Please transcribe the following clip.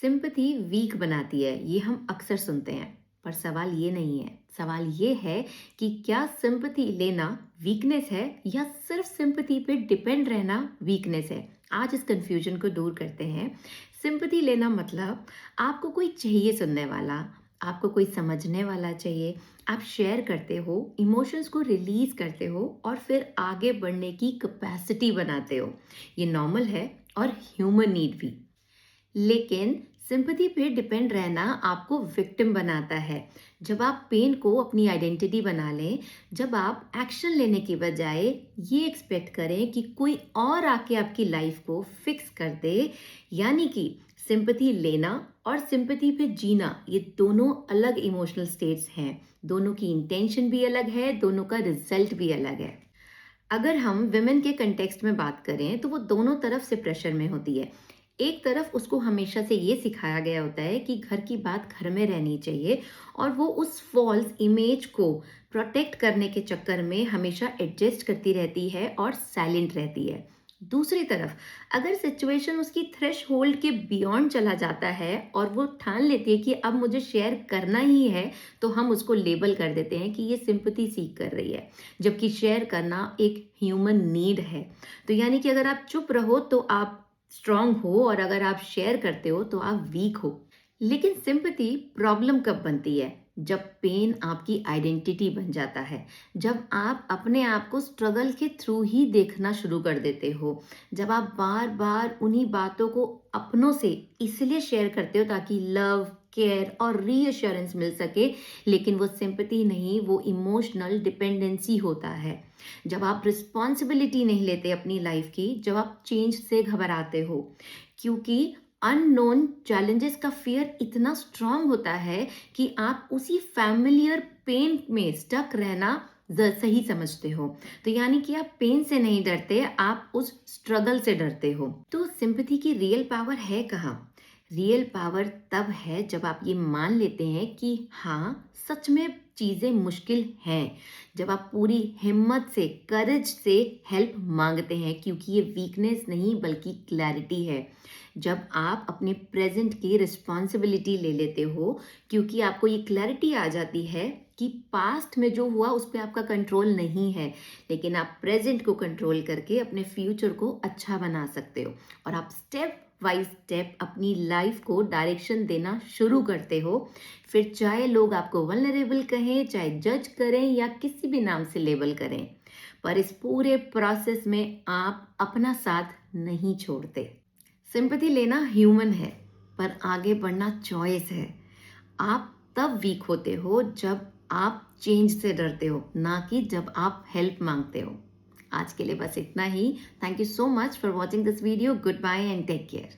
Sympathy week बनाती है, ये हम अक्सर सुनते हैं। पर सवाल ये नहीं है। सवाल ये है कि क्या सिंपैथी लेना वीकनेस है या सिर्फ सिंपैथी पे डिपेंड रहना वीकनेस है। आज इस कंफ्यूजन को दूर करते हैं। सिंपैथी लेना मतलब आपको कोई चाहिए सुनने वाला, आपको कोई समझने वाला चाहिए। आप शेयर करते हो, इमोशंस को रिलीज करते हो और फिर आगे बढ़ने की कैपेसिटी बनाते हो। ये नॉर्मल है और ह्यूमन नीड भी। लेकिन सिंपैथी पे डिपेंड रहना आपको विक्टिम बनाता है। जब आप पेन को अपनी आइडेंटिटी बना लें, जब आप एक्शन लेने की बजाय ये एक्सपेक्ट करें कि कोई और आके आपकी लाइफ को फिक्स कर दे, यानी कि सिंपैथी लेना और सिंपैथी पे जीना ये दोनों अलग इमोशनल स्टेट्स हैं। दोनों की इंटेंशन भी अलग है, दोनों का रिजल्ट भी अलग है। अगर हम विमेन के कंटेक्स्ट में बात करें तो वो दोनों तरफ से प्रेशर में होती है। एक तरफ उसको हमेशा से ये सिखाया गया होता है कि घर की बात घर में रहनी चाहिए और वो उस फॉल्स इमेज को प्रोटेक्ट करने के चक्कर में हमेशा एडजस्ट करती रहती है और साइलेंट रहती है। दूसरी तरफ अगर सिचुएशन उसकी थ्रेश होल्ड के बियॉन्ड चला जाता है और वो ठान लेती है कि अब मुझे शेयर करना ही है, तो हम उसको लेबल कर देते हैं कि ये सिंपैथी सीख कर रही है, जबकि शेयर करना एक ह्यूमन नीड है। तो यानी कि अगर आप चुप रहो तो आप स्ट्रांग हो और अगर आप शेयर करते हो तो आप वीक हो। लेकिन सिंपैथी प्रॉब्लम कब बनती है? जब पेन आपकी आइडेंटिटी बन जाता है, जब आप अपने आप को स्ट्रगल के थ्रू ही देखना शुरू कर देते हो, जब आप बार बार उन्हीं बातों को अपनों से इसलिए शेयर करते हो ताकि लव, केयर और रीअश्योरेंस मिल सके, लेकिन वो सिंपैथी नहीं, वो इमोशनल डिपेंडेंसी होता है। जब आप रिस्पॉन्सिबिलिटी नहीं लेते अपनी लाइफ की, जब आप चेंज से घबराते हो, क्योंकि अननोन चैलेंजेस का फियर इतना स्ट्रांग होता है कि आप उसी फैमिलियर पेन में स्टक रहना सही समझते हो। तो यानी कि आप पेन से नहीं डरते, आप उस स्ट्रगल से डरते हो। तो सिंपैथी की रियल पावर है कहाँ? रियल पावर तब है जब आप ये मान लेते हैं कि हाँ, सच में चीजें मुश्किल हैं। जब आप पूरी हिम्मत से, करेज से हेल्प मांगते हैं, क्योंकि ये वीकनेस नहीं बल्कि क्लैरिटी है। जब आप अपने प्रेजेंट की रिस्पॉन्सिबिलिटी ले लेते हो, क्योंकि आपको ये क्लैरिटी आ जाती है कि पास्ट में जो हुआ उस पर आपका कंट्रोल नहीं है, लेकिन आप प्रेजेंट को कंट्रोल करके अपने फ्यूचर को अच्छा बना सकते हो और आप स्टेप बाय स्टेप अपनी लाइफ को डायरेक्शन देना शुरू करते हो। फिर चाहे लोग आपको वल्नरेबल कहें, चाहे जज करें या किसी भी नाम से लेबल करें, पर इस पूरे प्रोसेस में आप अपना साथ नहीं छोड़ते। सिंपैथी लेना ह्यूमन है, पर आगे बढ़ना चॉइस है। आप तब वीक होते हो जब आप चेंज से डरते हो, ना कि जब आप हेल्प मांगते हो। आज के लिए बस इतना ही। Thank you so much for watching this video. Good bye and take care.